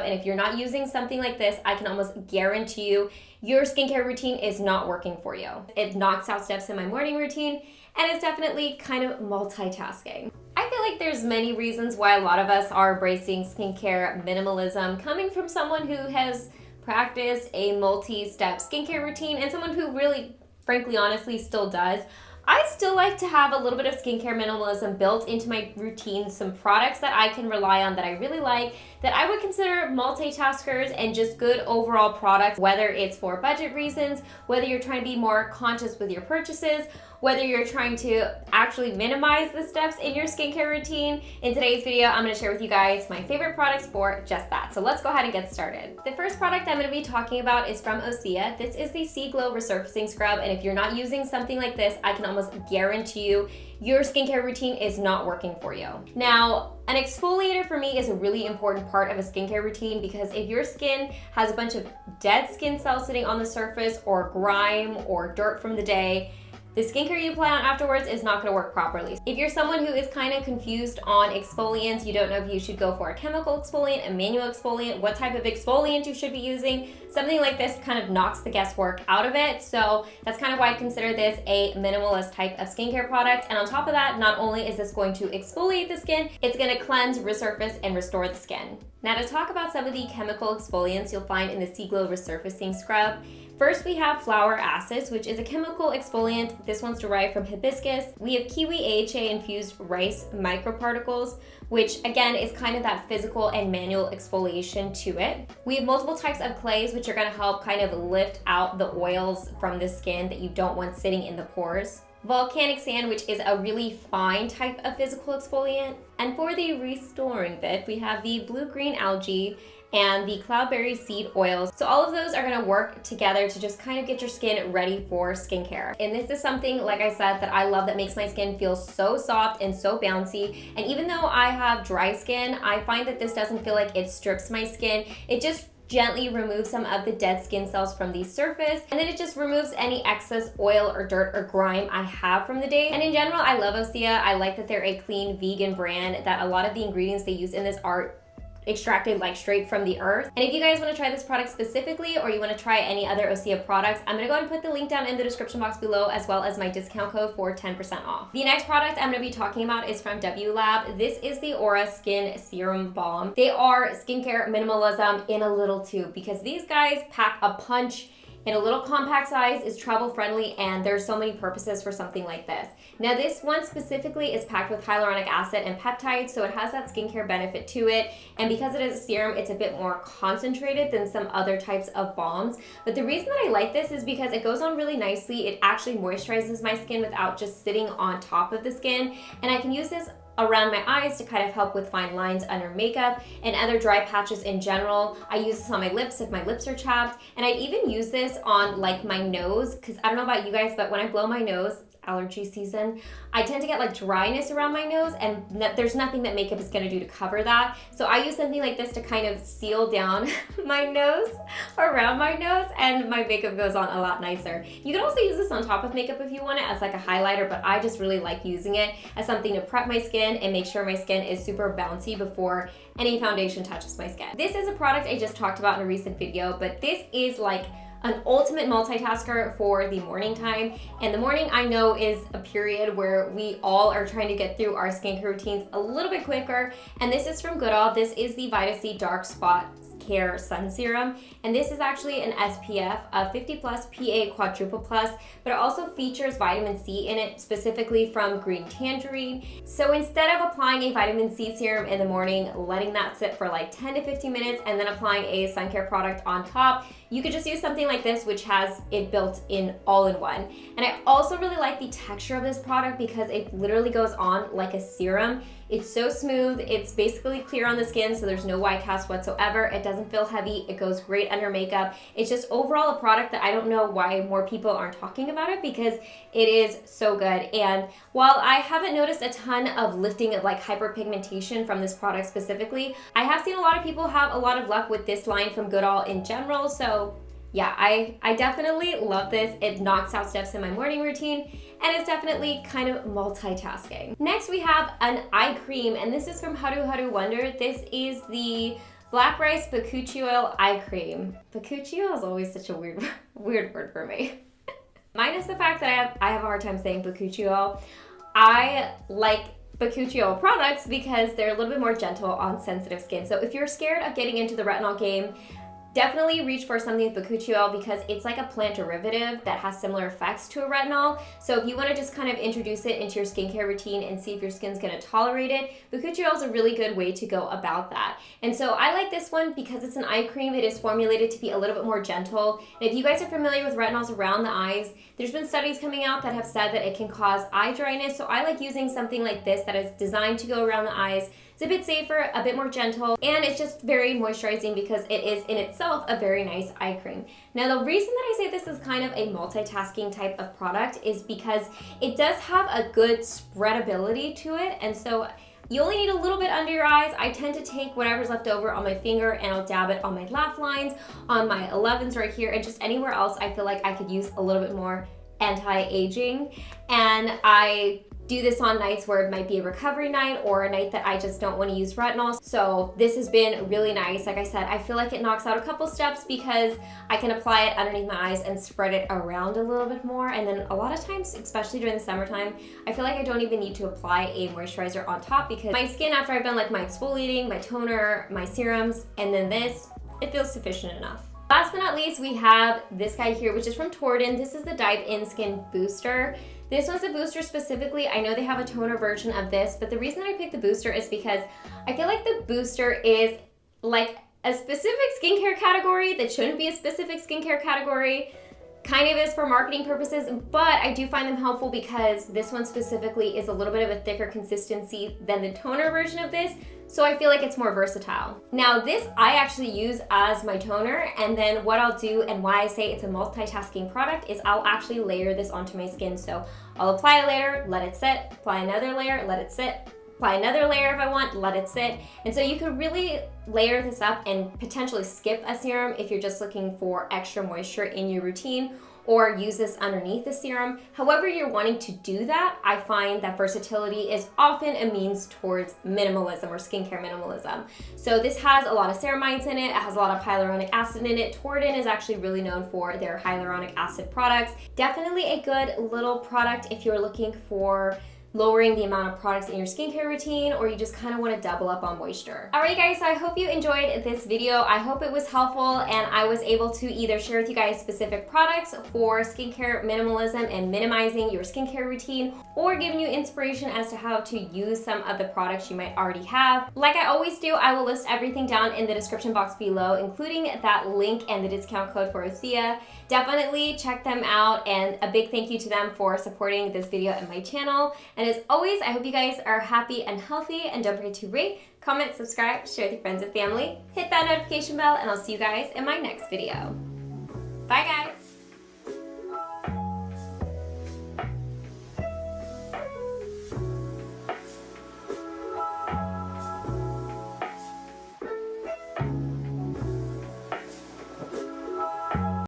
And if you're not using something like this, I can almost guarantee you your skincare routine is not working for you. It knocks out steps in my morning routine, and it's definitely kind of multitasking. I feel like there's many reasons why a lot of us are embracing skincare minimalism, coming from someone who has practiced a multi-step skincare routine and someone who really, frankly, honestly still does. I still like to have a little bit of skincare minimalism built into my routine, some products that I can rely on that I really like, that I would consider multitaskers and just good overall products, whether it's for budget reasons, whether you're trying to be more conscious with your purchases, whether you're trying to actually minimize the steps in your skincare routine. In today's video, I'm gonna share with you guys my favorite products for just that. So let's go ahead and get started. The first product I'm gonna be talking about is from Osea. This is the Sea Glow Resurfacing Scrub, and if you're not using something like this, I can almost guarantee you your skincare routine is not working for you. Now, an exfoliator for me is a really important part of a skincare routine because if your skin has a bunch of dead skin cells sitting on the surface or grime or dirt from the day, the skincare you apply on afterwards is not going to work properly. If you're someone who is kind of confused on exfoliants, you don't know if you should go for a chemical exfoliant, a manual exfoliant, what type of exfoliant you should be using, something like this kind of knocks the guesswork out of it. So that's kind of why I consider this a minimalist type of skincare product. And on top of that, not only is this going to exfoliate the skin, it's going to cleanse, resurface, and restore the skin. Now to talk about some of the chemical exfoliants you'll find in the Sea Glow Resurfacing Scrub, first, we have flower acids, which is a chemical exfoliant. This one's derived from hibiscus. We have kiwi AHA infused rice microparticles, which again is kind of that physical and manual exfoliation to it. We have multiple types of clays, which are gonna help kind of lift out the oils from the skin that you don't want sitting in the pores. Volcanic sand, which is a really fine type of physical exfoliant. And for the restoring bit, we have the blue-green algae and the cloudberry seed oils. So all of those are gonna work together to just kind of get your skin ready for skincare. And this is something, like I said, that I love that makes my skin feel so soft and so bouncy. And even though I have dry skin, I find that this doesn't feel like it strips my skin. It just gently removes some of the dead skin cells from the surface, and then it just removes any excess oil or dirt or grime I have from the day. And in general, I love Osea. I like that they're a clean vegan brand, that a lot of the ingredients they use in this are extracted like straight from the earth. And if you guys want to try this product specifically, or you want to try any other Osea products, I'm going to go ahead and put the link down in the description box below, as well as my discount code for 10% off. The next product I'm going to be talking about is from W Lab. This is the Aura Skin Serum Balm. They are skincare minimalism in a little tube, because these guys pack a punch in a little compact size, is travel friendly, and there's so many purposes for something like this. Now this one specifically is packed with hyaluronic acid and peptides, so it has that skincare benefit to it. And because it is a serum, it's a bit more concentrated than some other types of balms. But the reason that I like this is because it goes on really nicely. It actually moisturizes my skin without just sitting on top of the skin. And I can use this around my eyes to kind of help with fine lines under makeup and other dry patches in general. I use this on my lips if my lips are chapped, and I'd even use this on like my nose, because I don't know about you guys, but when I blow my nose, allergy season, I tend to get like dryness around my nose, and there's nothing that makeup is gonna do to cover that. So I use something like this to kind of seal down my nose, around my nose, and my makeup goes on a lot nicer. You can also use this on top of makeup if you want it as like a highlighter, but I just really like using it as something to prep my skin and make sure my skin is super bouncy before any foundation touches my skin. This is a product I just talked about in a recent video, but this is like an ultimate multitasker for the morning time. And the morning, I know, is a period where we all are trying to get through our skincare routines a little bit quicker. And this is from Goodall. This is the Vita C Dark Spot Care Sun Serum, and this is actually an SPF of 50 plus PA quadruple plus, but it also features vitamin C in it, specifically from green tangerine. So instead of applying a vitamin C serum in the morning, letting that sit for like 10 to 15 minutes, and then applying a sun care product on top, you could just use something like this, which has it built in all in one. And I also really like the texture of this product because it literally goes on like a serum. It's so smooth, it's basically clear on the skin, so there's no white cast whatsoever. It doesn't feel heavy, it goes great under makeup. It's just overall a product that I don't know why more people aren't talking about it, because it is so good. And while I haven't noticed a ton of lifting of like hyperpigmentation from this product specifically, I have seen a lot of people have a lot of luck with this line from Goodall in general. So yeah, I definitely love this. It knocks out steps in my morning routine, and it's definitely kind of multitasking. Next, we have an eye cream, and this is from Haru Haru Wonder. This is the Black Rice Bakuchi Oil Eye Cream. Bakuchi oil is always such a weird word for me. Minus the fact that I have a hard time saying Bakuchi oil. I like Bakuchi oil products because they're a little bit more gentle on sensitive skin. So if you're scared of getting into the retinol game, definitely reach for something with Bakuchi oil because it's like a plant derivative that has similar effects to a retinol. So if you want to just kind of introduce it into your skincare routine and see if your skin's going to tolerate it, Bakuchi oil is a really good way to go about that. And so I like this one because it's an eye cream. It is formulated to be a little bit more gentle. And if you guys are familiar with retinols around the eyes, there's been studies coming out that have said that it can cause eye dryness. So I like using something like this that is designed to go around the eyes. It's a bit safer, a bit more gentle, and it's just very moisturizing because it is in itself a very nice eye cream. Now, the reason that I say this is kind of a multitasking type of product is because it does have a good spreadability to it, and so you only need a little bit under your eyes. I tend to take whatever's left over on my finger and I'll dab it on my laugh lines, on my 11s right here, and just anywhere else I feel like I could use a little bit more anti-aging. And I do this on nights where it might be a recovery night or a night that I just don't want to use retinols. So this has been really nice. Like I said, I feel like it knocks out a couple steps because I can apply it underneath my eyes and spread it around a little bit more. And then a lot of times, especially during the summertime, I feel like I don't even need to apply a moisturizer on top because my skin, after I've done like my exfoliating, my toner, my serums, and then this, it feels sufficient enough. Last but not least, we have this guy here, which is from Torden. This is the Dive In Skin Booster. This one's a booster specifically. I know they have a toner version of this, but the reason that I picked the booster is because I feel like the booster is like a specific skincare category that shouldn't be a specific skincare category. Kind of is for marketing purposes, but I do find them helpful because this one specifically is a little bit of a thicker consistency than the toner version of this, so I feel like it's more versatile. Now this I actually use as my toner, and then what I'll do and why I say it's a multitasking product is I'll actually layer this onto my skin. So I'll apply a layer, let it sit, apply another layer, let it sit, apply another layer if I want, let it sit. And so you could really layer this up and potentially skip a serum if you're just looking for extra moisture in your routine, or use this underneath the serum. However you're wanting to do that, I find that versatility is often a means towards minimalism or skincare minimalism. So this has a lot of ceramides in it, it has a lot of hyaluronic acid in it. Torden is actually really known for their hyaluronic acid products. Definitely a good little product if you're looking for lowering the amount of products in your skincare routine, or you just kind of want to double up on moisture. Alright guys, so I hope you enjoyed this video. I hope it was helpful and I was able to either share with you guys specific products for skincare minimalism and minimizing your skincare routine, or giving you inspiration as to how to use some of the products you might already have. Like I always do, I will list everything down in the description box below, including that link and the discount code for Osea. Definitely check them out, and a big thank you to them for supporting this video and my channel. And as always, I hope you guys are happy and healthy, and don't forget to rate, comment, subscribe, share with your friends and family, hit that notification bell, and I'll see you guys in my next video. Bye guys!